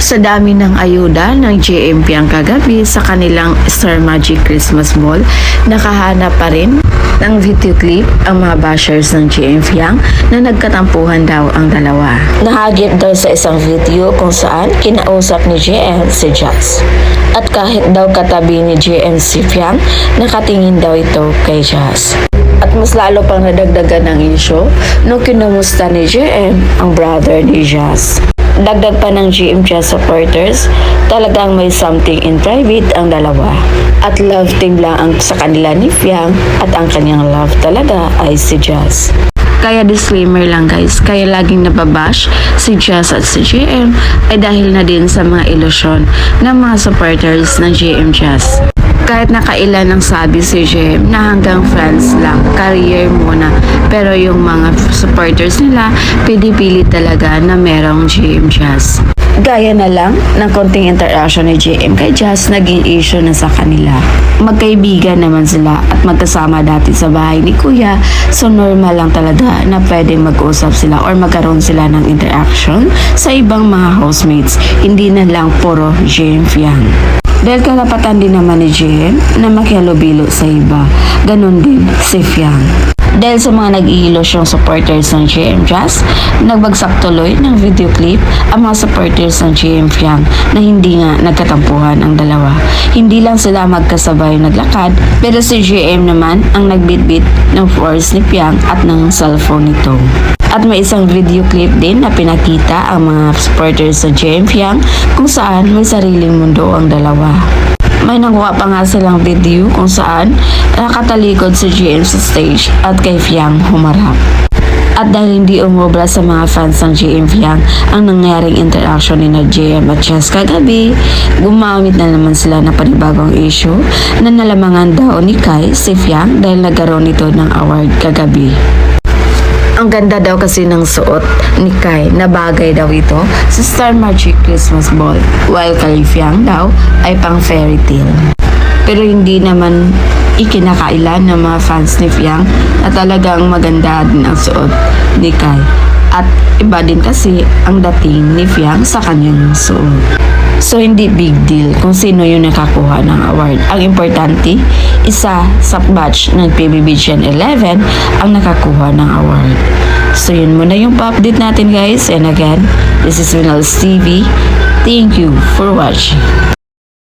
Sa dami ng ayuda ng JMP ang kagabi sa kanilang Star Magic Christmas Ball, nakahanap pa rin ng video clip ang mga bashers ng JMP na nagkatampuhan daw ang dalawa. Nahagip daw sa isang video kung saan kinausap ni JM si Jazz. At kahit daw katabi ni JM si Fiang, nakatingin daw ito kay Jazz. At mas lalo pang nadagdagan ng isyo nung kinumusta ni JM ang brother ni Jazz. Dagdag pa ng GM Jazz supporters, talagang may something in private ang dalawa. At love team lang ang sa kanila ni Fiang at ang kanyang love talaga ay si Jazz. Kaya disclaimer lang guys, kaya laging nababash si Jazz at si GM ay dahil na din sa mga ilusyon ng mga supporters ng GM Jazz. Kahit nakailan ang sabi si JM na hanggang friends lang, career muna. Pero yung mga supporters nila, pinipili talaga na merong JM Jazz. Gaya na lang ng konting interaction ni JM kay Jazz, naging issue na sa kanila. Magkaibigan naman sila at magkasama dati sa bahay ni Kuya, so normal lang talaga na pwedeng mag-usap sila or magkaroon sila ng interaction sa ibang mga housemates, hindi na lang puro JM Fiang. Dahil karapatan din naman ni JM na makihalubilo sa iba, ganun din si Fiang. Dahil sa mga nag-iilosyong supporters ng JM Jazz, nagbagsak tuloy ng video clip ang mga supporters ng JM Fiang na hindi nga nagkatampuhan ang dalawa. Hindi lang sila magkasabay naglakad, pero si JM naman ang nagbitbit ng force ni Fiang at ng cellphone nito. At may isang video clip din na pinakita ang mga supporters sa JM Fiang kung saan may sariling mundo ang dalawa. May nakuha pa nga silang video kung saan nakatalikod si JM sa stage at kay Fiang humarap. At dahil hindi umubra sa mga fans ng JM Fiang ang nangyaring interaction ni JM at Jazz kagabi, gumamit na naman sila ng panibagong issue na nalamangan daw ni Kai si Fiang dahil nagkaroon ito ng award kagabi. Ang ganda daw kasi ng suot ni Kai na bagay daw ito sa Star Magic Christmas Ball, while kay Fiang daw ay pang fairy tale. Pero hindi naman ikinakailan ng mga fans ni Fiang na talagang maganda din ang suot ni Kai. At iba din kasi ang dating ni Fiang sa kanyang suot. So hindi big deal kung sino yung nakakuha ng award. Ang importante, isa sa batch ng PBB Gen 11 ang nakakuha ng award. So yun muna yung pa-update natin guys. And again, this is Winals TV. Thank you for watching.